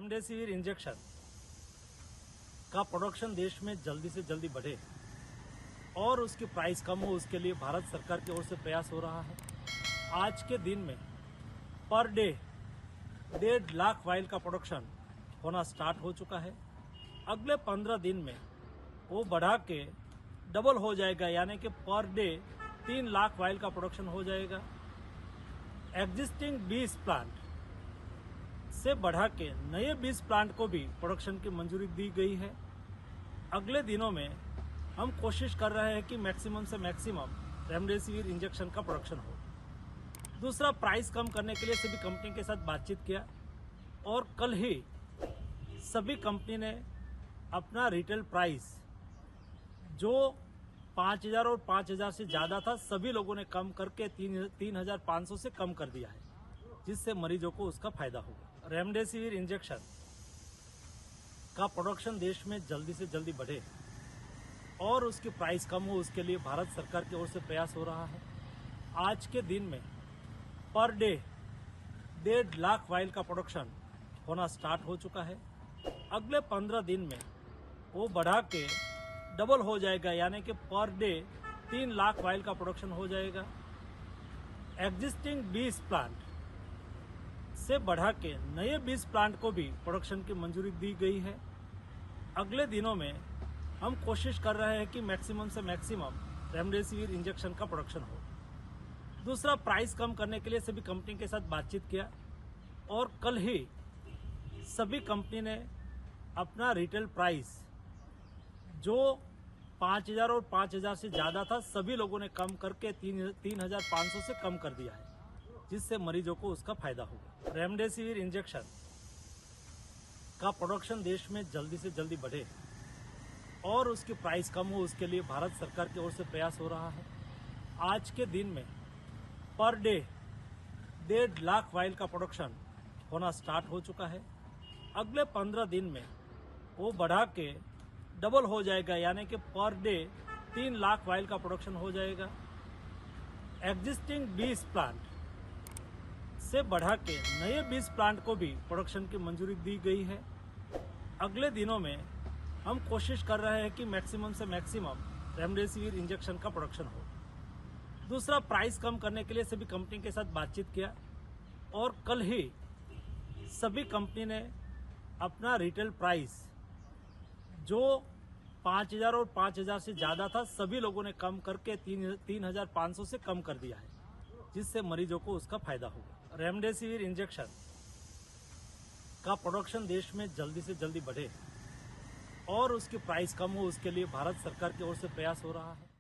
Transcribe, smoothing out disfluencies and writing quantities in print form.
Remdesivir injection का production देश में जल्दी से जल्दी बढ़े और उसकी प्राइस कम हो, उसके लिए भारत सरकार की ओर से प्रयास हो रहा है। आज के दिन में पर डे 1.5 लाख वाइल का प्रोडक्शन होना स्टार्ट हो चुका है। अगले 15 दिन में वो बढ़ा के डबल हो जाएगा, यानी कि पर डे 3 लाख वाइल का प्रोडक्शन हो जाएगा। एग्जिस्टिंग 20 प्लांट से बढ़ा के नए 20 प्लांट को भी प्रोडक्शन की मंजूरी दी गई है। अगले दिनों में हम कोशिश कर रहे हैं कि मैक्सिमम से मैक्सिमम रेमडेसिविर इंजेक्शन का प्रोडक्शन हो। दूसरा, प्राइस कम करने के लिए सभी कंपनी के साथ बातचीत किया और कल ही सभी कंपनी ने अपना रिटेल प्राइस जो 5,000 और 5,000 से ज़्यादा था, सभी लोगों ने कम करके 3,500 से कम कर दिया है, जिससे मरीजों को उसका फायदा होगा। रेमडेसिविर इंजेक्शन का प्रोडक्शन देश में जल्दी से जल्दी बढ़े और उसकी प्राइस कम हो, उसके लिए भारत सरकार की ओर से प्रयास हो रहा है। आज के दिन में पर डे 1.5 लाख वाइल का प्रोडक्शन होना स्टार्ट हो चुका है। अगले 15 दिन में वो बढ़ा के डबल हो जाएगा, यानी कि पर डे 3 लाख वाइल का प्रोडक्शन हो जाएगा। एग्जिस्टिंग 20 प्लांट से बढ़ा के नए 20 प्लांट को भी प्रोडक्शन की मंजूरी दी गई है। अगले दिनों में हम कोशिश कर रहे हैं कि मैक्सिमम से मैक्सिमम रेमडेसिविर इंजेक्शन का प्रोडक्शन हो। दूसरा, प्राइस कम करने के लिए सभी कंपनी के साथ बातचीत किया और कल ही सभी कंपनी ने अपना रिटेल प्राइस जो 5,000 और 5,000 से ज़्यादा था, सभी लोगों ने कम करके 3,500 से कम कर दिया है, जिससे मरीजों को उसका फायदा होगा। रेमडेसिविर इंजेक्शन का प्रोडक्शन देश में जल्दी से जल्दी बढ़े और उसकी प्राइस कम हो, उसके लिए भारत सरकार की ओर से प्रयास हो रहा है। आज के दिन में पर डे 1.5 लाख वाइल का प्रोडक्शन होना स्टार्ट हो चुका है। अगले 15 दिन में वो बढ़ा के डबल हो जाएगा, यानी कि पर डे 3 लाख वाइल का प्रोडक्शन हो जाएगा। एग्जिस्टिंग 20 प्लांट से बढ़ा के नए 20 प्लांट को भी प्रोडक्शन की मंजूरी दी गई है। अगले दिनों में हम कोशिश कर रहे हैं कि मैक्सिमम से मैक्सिमम रेमडेसिविर इंजेक्शन का प्रोडक्शन हो। दूसरा, प्राइस कम करने के लिए सभी कंपनी के साथ बातचीत किया और कल ही सभी कंपनी ने अपना रिटेल प्राइस जो 5,000 और 5,000 से ज़्यादा था, सभी लोगों ने कम करके 3,500 से कम कर दिया है, जिससे मरीजों को उसका फायदा होगा। रेमडेसिविर इंजेक्शन का प्रोडक्शन देश में जल्दी से जल्दी बढ़े और उसकी प्राइस कम हो, उसके लिए भारत सरकार की ओर से प्रयास हो रहा है।